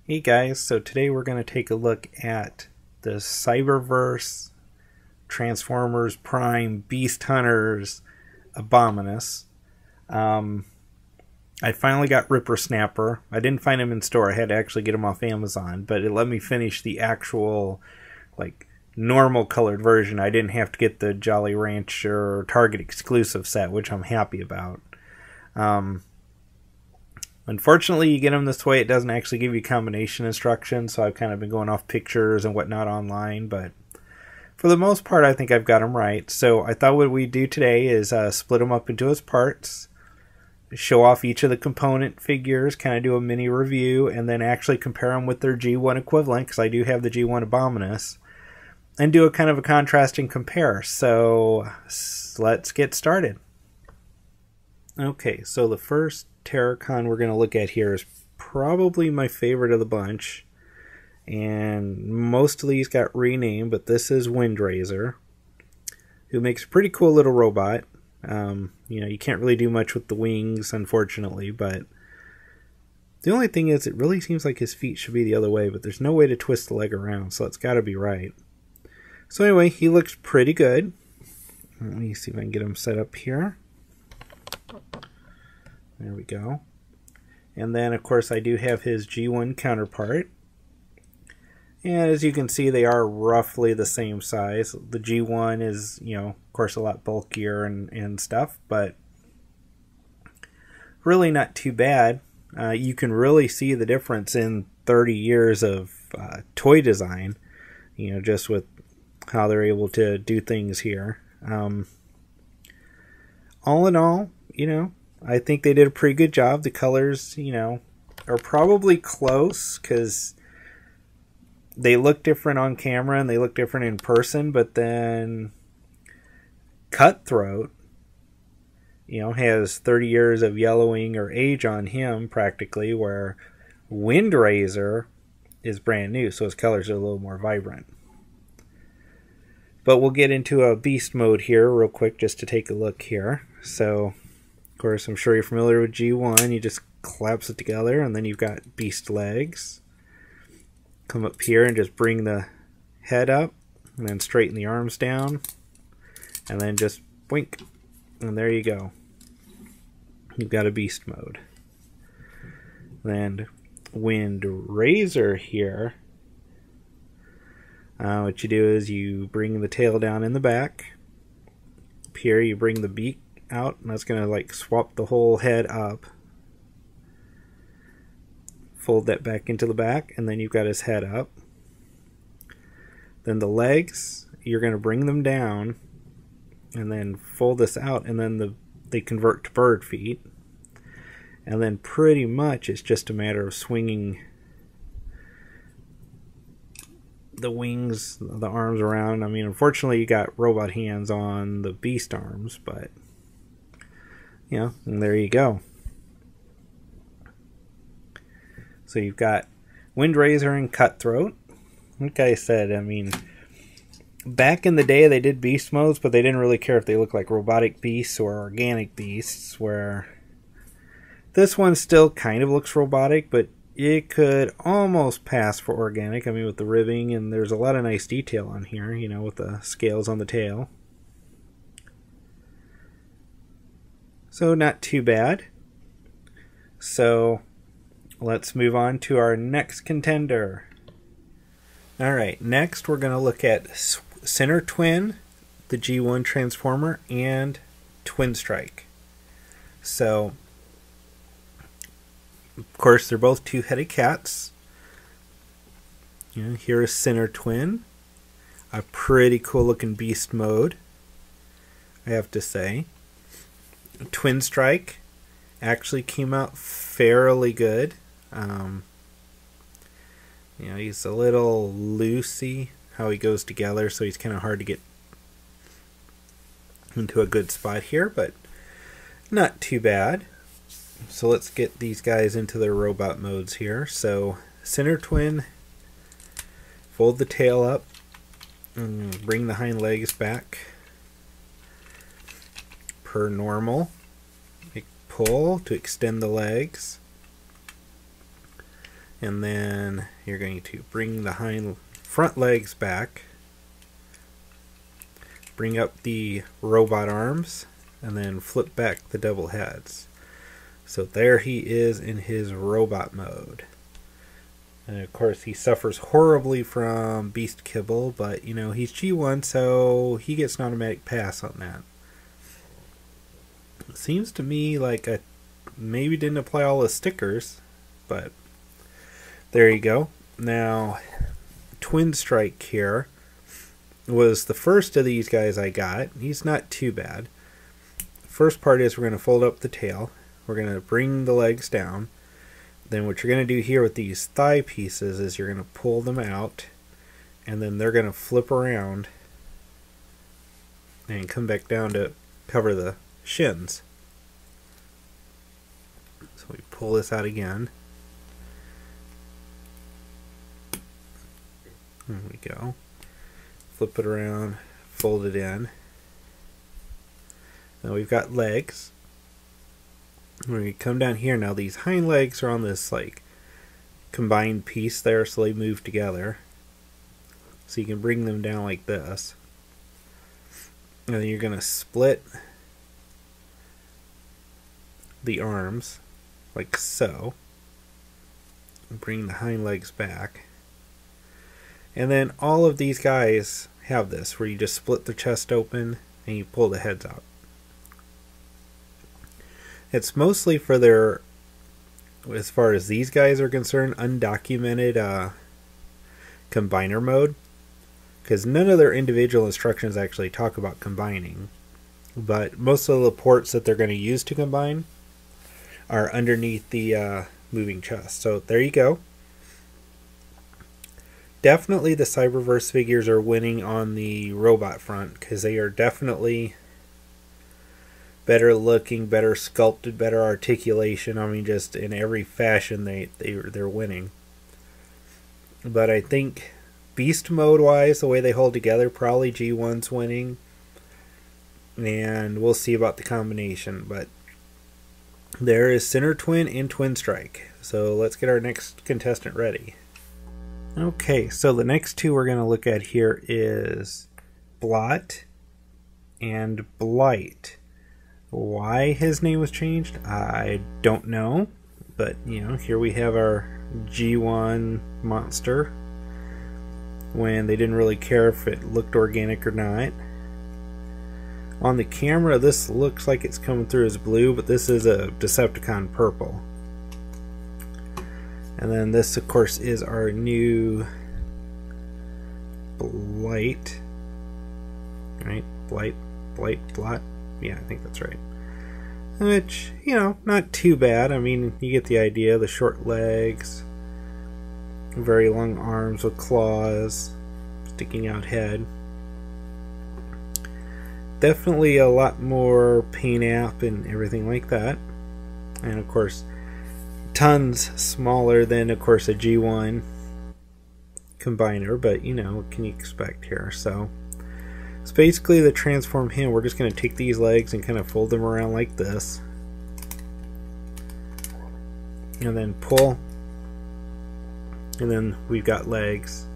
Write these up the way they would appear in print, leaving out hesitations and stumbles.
Hey guys, so today we're going to take a look at the Cyberverse Transformers Prime Beast Hunters Abominus. I finally got Ripper Snapper. I didn't find him in store. I had to actually get him off Amazon, but it let me finish the actual normal colored version. I didn't have to get the Jolly Rancher Target exclusive set, which I'm happy about. Unfortunately, you get them this way, it doesn't actually give you combination instructions, so I've kind of been going off pictures and whatnot online, but for the most part, I think I've got them right. So I thought what we'd do today is split them up into its parts, show off each of the component figures, kind of do a mini review, and then actually compare them with their G1 equivalent, because I do have the G1 Abominus, and do a kind of a contrast and compare. So let's get started. Okay, so the first Terracon we're going to look at here is probably my favorite of the bunch, and most of these got renamed, but this is Windraiser, who makes a pretty cool little robot. You can't really do much with the wings, unfortunately, but the only thing is it really seems like his feet should be the other way, but there's no way to twist the leg around, so it's got to be right. So anyway, he looks pretty good. Let me see if I can get him set up here. There we go. And then, of course, I do have his G1 counterpart. And as you can see, they are roughly the same size. The G1 is, of course, a lot bulkier and stuff, but really not too bad. You can really see the difference in 30 years of toy design, just with how they're able to do things here. All in all, I think they did a pretty good job. The colors, are probably close because they look different on camera and they look different in person, but then Cutthroat, has 30 years of yellowing or age on him practically, where Windraiser is brand new, so his colors are a little more vibrant. But we'll get into a beast mode here real quick just to take a look here. So, of course, I'm sure you're familiar with G1. You just collapse it together, and then you've got beast legs. Come up here and just bring the head up, and then straighten the arms down, and then just blink, and there you go. You've got a beast mode. Then Windraiser here. What you do is you bring the tail down in the back. Up here you bring the beak out, and that's going to swap the whole head up. Fold that back into the back, and then you've got his head up. Then the legs, you're going to bring them down and then fold this out, and then they convert to bird feet. And then pretty much it's just a matter of swinging the wings, the arms around. I mean, unfortunately you got robot hands on the beast arms, but and there you go. So you've got Windraiser and Cutthroat. Like I said, I mean, back in the day they did beast modes, but they didn't really care if they looked like robotic beasts or organic beasts, where this one still kind of looks robotic, but it could almost pass for organic. I mean, with the ribbing, and there's a lot of nice detail on here, with the scales on the tail. So not too bad. So let's move on to our next contender. Alright, next we're going to look at Center Twin, the G1 Transformer, and Twin Strike. So, of course, they're both two-headed cats. Here is Center Twin. A pretty cool looking beast mode, I have to say. Twin Strike actually came out fairly good. He's a little loosey how he goes together, so he's kind of hard to get into a good spot here, but not too bad. So let's get these guys into their robot modes here. So Center Twin, fold the tail up and bring the hind legs back per normal. Pull to extend the legs. And then you're going to bring the front legs back, bring up the robot arms, and then flip back the double heads. So there he is in his robot mode. And of course he suffers horribly from beast kibble, but you know, he's G1, so he gets an automatic pass on that. It seems to me like I maybe didn't apply all the stickers, but there you go. Now, Twin Strike here was the first of these guys I got. He's not too bad. The first part is we're going to fold up the tail. We're going to bring the legs down. Then what you're going to do here with these thigh pieces is you're going to pull them out, and then they're going to flip around and come back down to cover the shins. So we pull this out again. There we go. Flip it around, fold it in. Now we've got legs. When we come down here now, these hind legs are on this like combined piece there, so they move together. So you can bring them down like this. And then you're going to split the arms like so. And bring the hind legs back. And then all of these guys have this, where you just split the chest open and you pull the heads out. It's mostly for their, as far as these guys are concerned, undocumented combiner mode. Because none of their individual instructions actually talk about combining. But most of the ports that they're going to use to combine are underneath the moving chest. So there you go. Definitely the Cyberverse figures are winning on the robot front, because they are definitely better looking, better sculpted, better articulation. I mean, just in every fashion they're winning. But I think beast mode wise, the way they hold together, probably G1's winning. And we'll see about the combination. But there is Center Twin and Twin Strike. So let's get our next contestant ready. Okay, so the next two we're going to look at here is Blight and Blight. Why his name was changed, I don't know. But, you know, here we have our G1 monster, when they didn't really care if it looked organic or not. On the camera, this looks like it's coming through as blue, but this is a Decepticon purple. And then this, of course, is our new Blight. Right? Blight. Yeah, I think that's right. Which, you know, not too bad. I mean, you get the idea. The short legs, very long arms with claws, sticking out head. Definitely a lot more paint app and everything like that. And of course, tons smaller than, of course, a G1 combiner, but you know, what can you expect here? So it's basically the transform him. We're just going to take these legs and kind of fold them around like this, and then pull, and then we've got legs.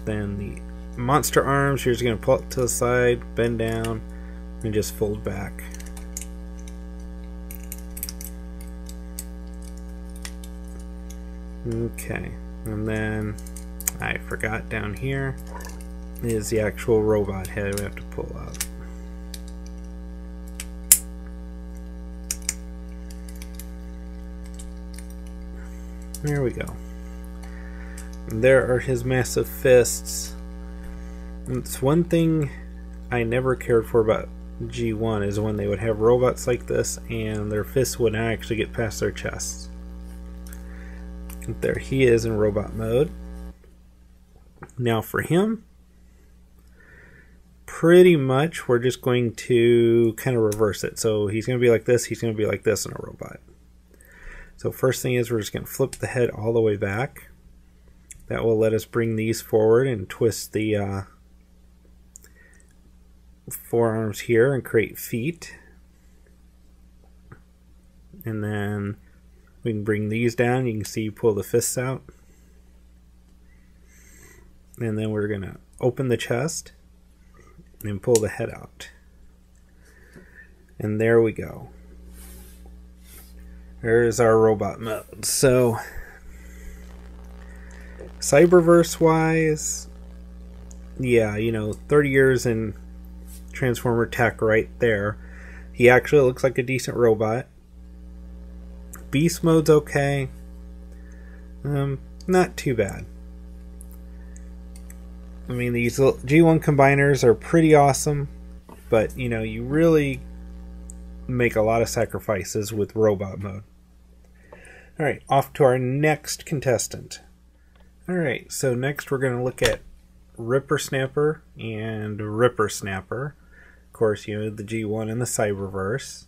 Then the monster arms, you're just going to pull it to the side, bend down, and just fold back. Okay, and then I forgot, down here is the actual robot head we have to pull up. There we go. And there are his massive fists. It's one thing I never cared for about G1 is when they would have robots like this and their fists would not actually get past their chests. There he is in robot mode. Now for him, pretty much we're just going to kind of reverse it. So he's going to be like this, he's going to be like this in a robot. So first thing is we're just going to flip the head all the way back. That will let us bring these forward and twist the forearms here and create feet. And then We can bring these down. You can see you pull the fists out. And then we're going to open the chest and pull the head out. And there we go. There's our robot mode. So, Cyberverse wise, yeah, 30 years in Transformer tech right there. He actually looks like a decent robot. Beast mode's okay. Not too bad. I mean, these G1 combiners are pretty awesome, but you really make a lot of sacrifices with robot mode. Alright, off to our next contestant. Alright, so next we're going to look at Ripper Snapper and Ripper Snapper. Of course, the G1 and the Cyberverse.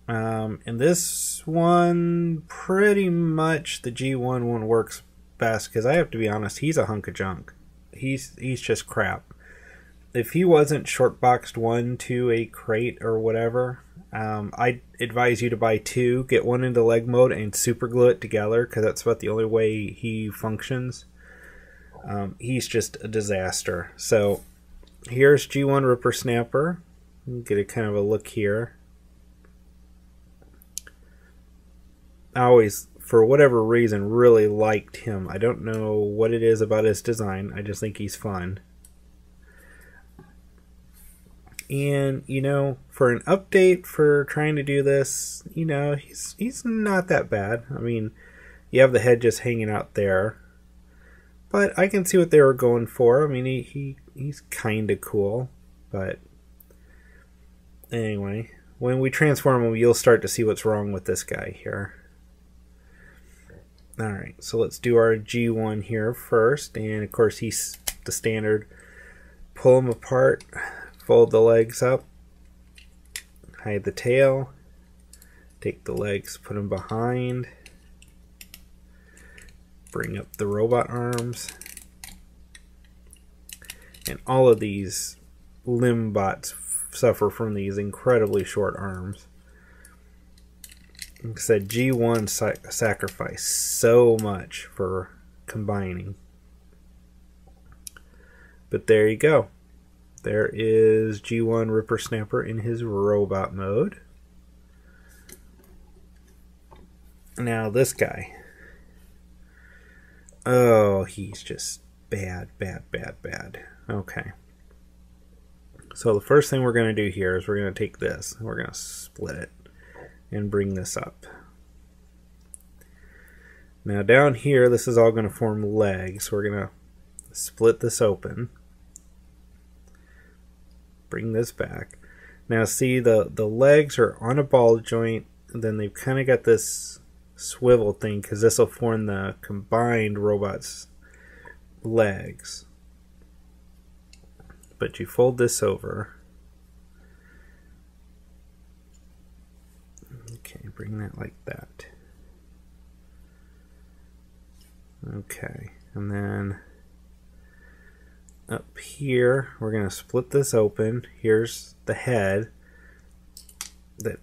And this one, pretty much the G1 one works best, because I have to be honest, he's a hunk of junk. He's just crap. If he wasn't short boxed one to a crate or whatever, I'd advise you to buy two, get one into leg mode, and super glue it together, because that's about the only way he functions. He's just a disaster. So here's G1 Ripper Snapper. Get a kind of a look here. I always, for whatever reason, really liked him. I don't know what it is about his design. I just think he's fun. And, for an update for trying to do this, he's not that bad. I mean, you have the head just hanging out there. But I can see what they were going for. I mean, he's kind of cool. But anyway, when we transform him, you'll start to see what's wrong with this guy here. Alright, so let's do our G1 here first. And of course, he's the standard. Pull him apart, fold the legs up, hide the tail, take the legs, put them behind, bring up the robot arms. And all of these limb bots suffer from these incredibly short arms. Like I said, G1 sacrificed so much for combining. But there you go. There is G1 Ripper Snapper in his robot mode. Now this guy. Oh, he's just bad, bad, bad, bad. Okay. So the first thing we're going to do here is we're going to take this and we're going to split it and bring this up. Now down here, this is all going to form legs. So we're going to split this open. Bring this back. Now see, the legs are on a ball joint, and then they've kind of got this swivel thing, because this will form the combined robot's legs. But you fold this over. Okay, bring that like that. Okay, and then up here, we're going to split this open. Here's the head that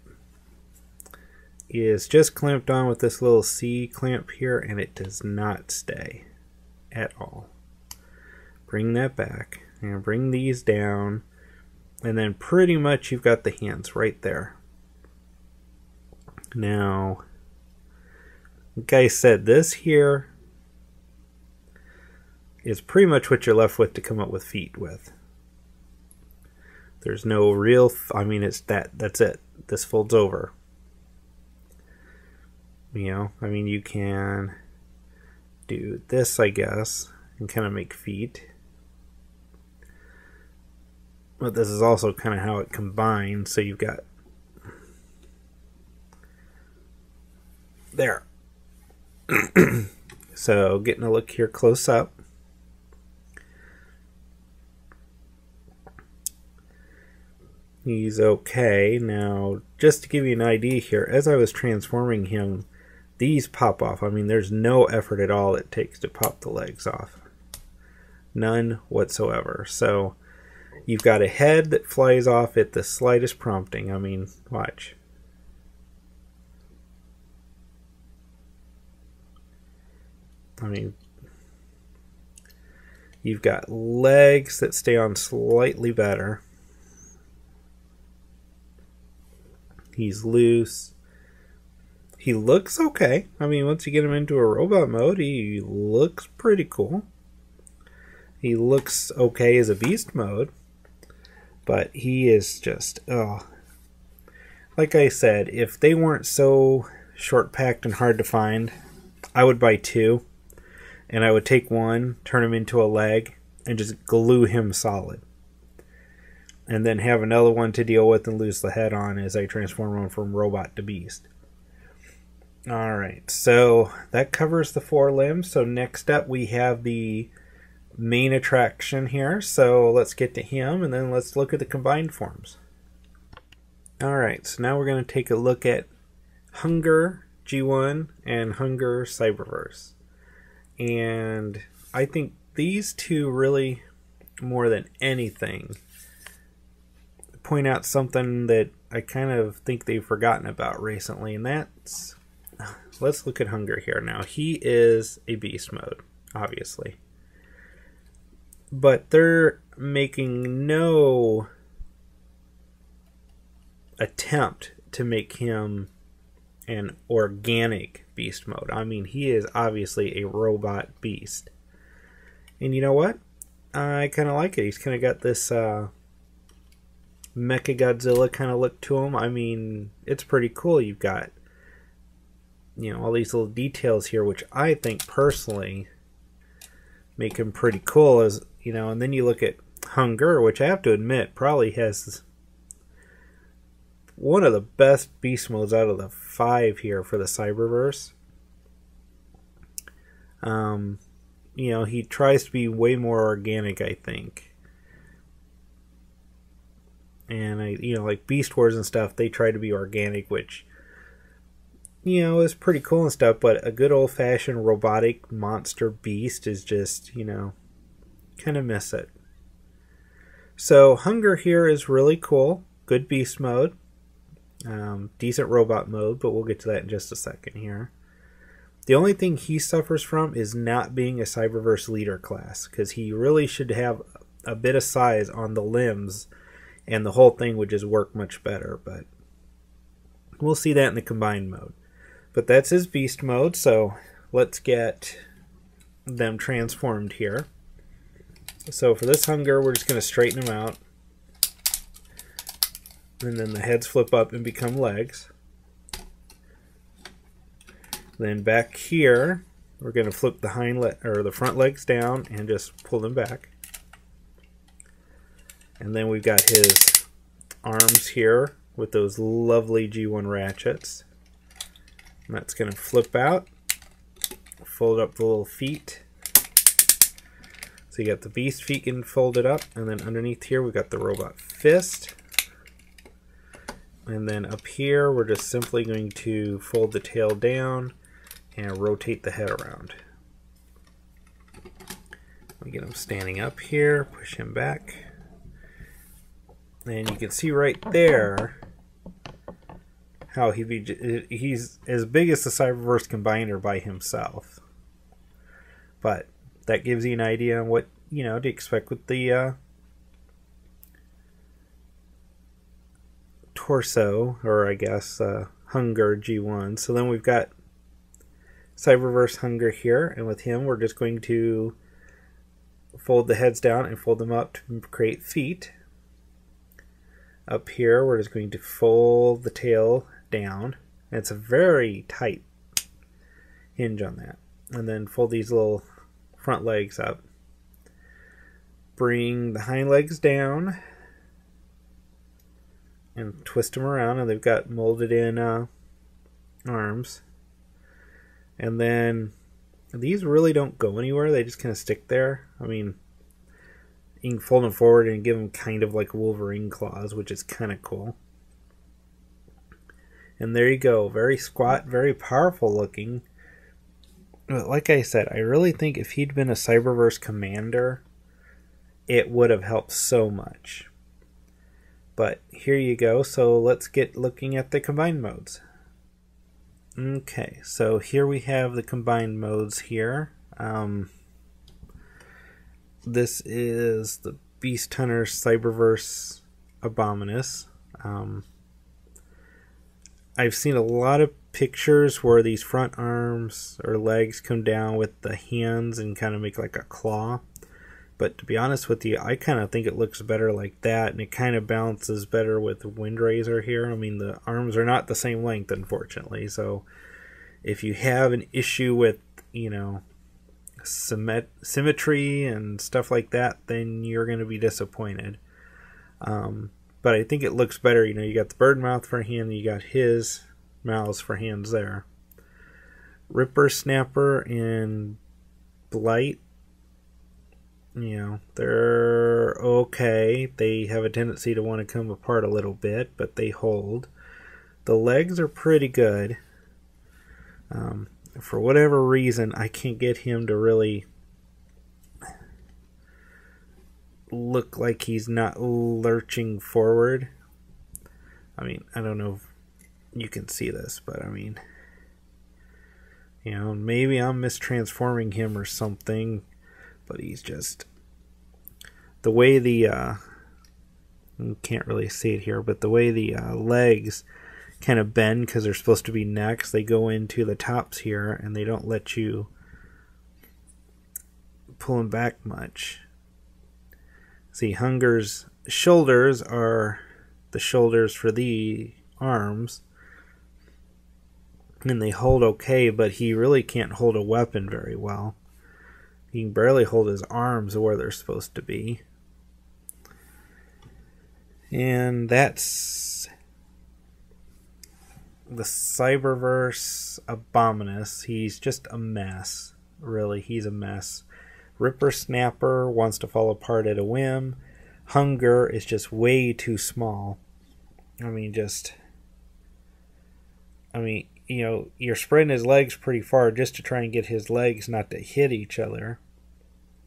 is just clamped on with this little C clamp here, and it does not stay at all. Bring that back, and bring these down, and then pretty much you've got the hands right there. Now, like I said, this here is pretty much what you're left with to come up with feet with. There's no real, I mean, it's that's it. This folds over. I mean, you can do this, I guess, and kind of make feet. But this is also kind of how it combines, so you've got there. So getting a look here close up. He's okay. Now, just to give you an idea here, as I was transforming him, these pop off. I mean, there's no effort at all it takes to pop the legs off. None whatsoever. So, you've got a head that flies off at the slightest prompting. I mean, watch. I mean, you've got legs that stay on slightly better. He's loose. He looks okay. I mean, once you get him into a robot mode, he looks pretty cool. He looks okay as a beast mode. But he is just, oh. Like I said, if they weren't so short-packed and hard to find, I would buy 2. And I would take one, turn him into a leg, and just glue him solid. And then have another one to deal with and lose the head on as I transform him from robot to beast. Alright, so that covers the 4 limbs. So next up we have the main attraction here. So let's get to him and then let's look at the combined forms. Alright, so now we're going to take a look at Hunger G1 and Hunger Cyberverse. And I think these two really, more than anything, point out something that I kind of think they've forgotten about recently, and that's, let's look at Hunger here now. He is a beast mode, obviously. But they're making no attempt to make him an organic beast mode. I mean, he is obviously a robot beast. And you know what? I kind of like it. He's kind of got this Mechagodzilla kind of look to him. I mean, it's pretty cool. You've got, you know, all these little details here, which I think personally make him pretty cool. As you know, and then you look at Hunger, which I have to admit probably has one of the best beast modes out of the 5 here for the Cyberverse. You know, he tries to be way more organic, I think. And you know, like Beast Wars and stuff, they try to be organic, which, you know, is pretty cool and stuff. But a good old-fashioned robotic monster beast is just, you know, kind of miss it. So Hunger here is really cool. Good beast mode. Decent robot mode, but we'll get to that in just a second here. The only thing he suffers from is not being a Cyberverse leader class, because he really should have a bit of size on the limbs, and the whole thing would just work much better. But we'll see that in the combined mode. But that's his beast mode, so let's get them transformed here. So for this Hunger, we're just going to straighten him out. And then the heads flip up and become legs. Then back here, we're going to flip the the front legs down and just pull them back. And then we've got his arms here with those lovely G1 ratchets. And that's going to flip out, fold up the little feet. So you got the beast feet getting folded up, and then underneath here we've got the robot fist. And then up here we're just simply going to fold the tail down and rotate the head around. We get him standing up here, push him back. And you can see right there how he's as big as the Cyberverse Combiner by himself. But that gives you an idea on what, you know, to expect with the torso, or I guess Hunger G1. So then we've got Cyberverse Hunger here, and with him we're just going to fold the heads down and fold them up to create feet. Up here we're just going to fold the tail down, and it's a very tight hinge on that, and then fold these little front legs up. Bring the hind legs down and twist them around, and they've got molded in arms. And then these really don't go anywhere, they just kind of stick there. I mean, you can fold them forward and give them kind of like Wolverine claws, which is kind of cool. And there you go, very squat, very powerful looking. But like I said, I really think if he'd been a Cyberverse commander, it would have helped so much. But here you go, so let's get looking at the combined modes. Okay, so here we have the combined modes here. This is the Beast Hunter Cyberverse Abominus. I've seen a lot of pictures where these front arms or legs come down with the hands and kind of make like a claw. But to be honest with you, I kind of think it looks better like that, and it kind of balances better with the Windrazor here. I mean, the arms are not the same length, unfortunately. So if you have an issue with, you know, symmetry and stuff like that, then you're going to be disappointed. But I think it looks better. You know, you got the bird mouth for a hand, and you got his mouths for hands there. Ripper, Snapper, and Blight, you know, they're okay. They have a tendency to want to come apart a little bit, but they hold. The legs are pretty good. For whatever reason, I can't get him to really look like he's not lurching forward. I mean, I don't know if you can see this, but I mean, you know, maybe I'm mistransforming him or something, but he's just, the way the you can't really see it here, but the way the legs kind of bend, because they're supposed to be necks, they go into the tops here and they don't let you pull them back much. See, Hunger's shoulders are the shoulders for the arms, and they hold okay, but he really can't hold a weapon very well. He can barely hold his arms where they're supposed to be. And that's the Cyberverse Abominus. He's just a mess. Really, he's a mess. Ripper Snapper wants to fall apart at a whim. Hunger is just way too small. I mean, you know, you're spreading his legs pretty far just to try and get his legs not to hit each other.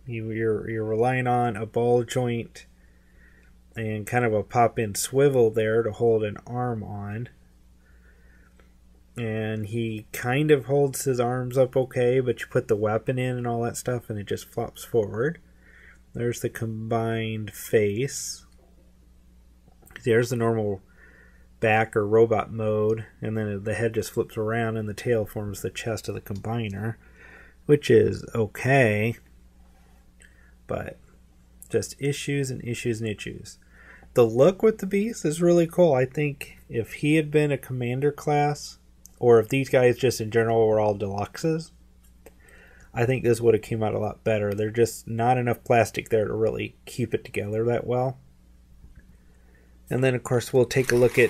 You're relying on a ball joint and kind of a pop-in swivel there to hold an arm on. And he kind of holds his arms up okay, but you put the weapon in and all that stuff and it just flops forward. There's the combined face. There's the normal back or robot mode, and then the head just flips around and the tail forms the chest of the combiner, which is okay, but just issues and issues and issues. The look with the beast is really cool. I think if he had been a commander class, or if these guys just in general were all deluxes, I think this would have came out a lot better. There's just not enough plastic there to really keep it together that well. And then, of course, we'll take a look at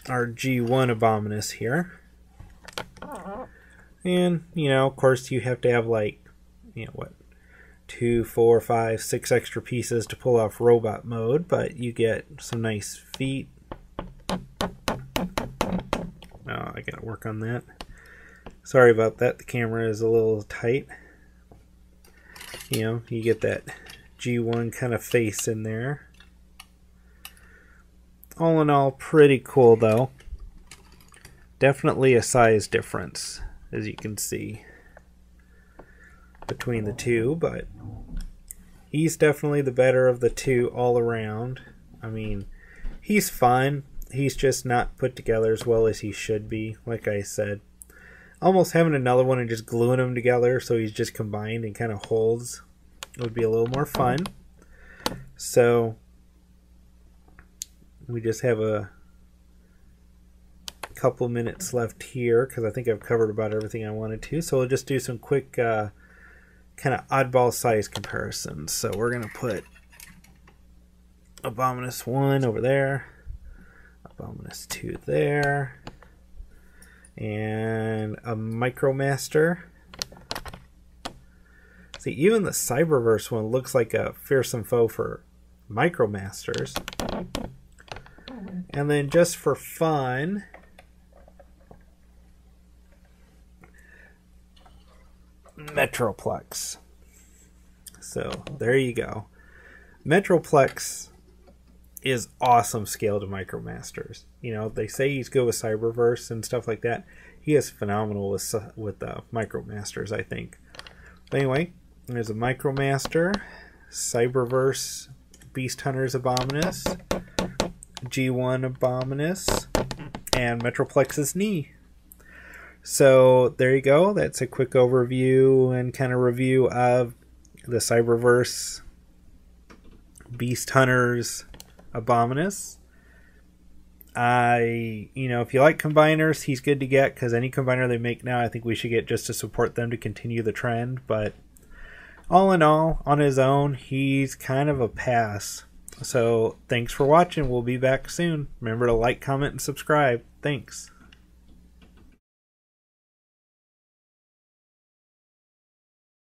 our G1 Abominus here. And, you know, of course, you have to have, like, you know, what, 2, 4, 5, 6 extra pieces to pull off robot mode, but you get some nice feet. Oh, I gotta work on that. Sorry about that. The camera is a little tight. You know, you get that G1 kind of face in there. All in all, pretty cool though. Definitely a size difference, as you can see, between the two, but he's definitely the better of the two all around. I mean, he's fun. He's just not put together as well as he should be, like I said. Almost having another one and just gluing them together so he's just combined and kind of holds would be a little more fun. So we just have a couple minutes left here because I think I've covered about everything I wanted to. So we'll just do some quick kind of oddball size comparisons. So we're going to put Abominus 1 over there, Abominus 2 there, and a Micromaster. See, even the Cyberverse one looks like a fearsome foe for Micromasters. And then just for fun, Metroplex. So there you go. Metroplex is awesome scale to Micromasters. You know, they say he's good with Cyberverse and stuff like that. He is phenomenal with Micromasters, I think. But anyway, there's a Micromaster, Cyberverse Beast Hunters Abominus, G1 Abominus, and Metroplex's Knee. So there you go. That's a quick overview and kind of review of the Cyberverse Beast Hunters Abominus. If you like combiners, he's good to get, because any combiner they make now, I think we should get just to support them to continue the trend. But all in all, on his own, he's kind of a pass. So thanks for watching. We'll be back soon. Remember to like, comment, and subscribe. Thanks.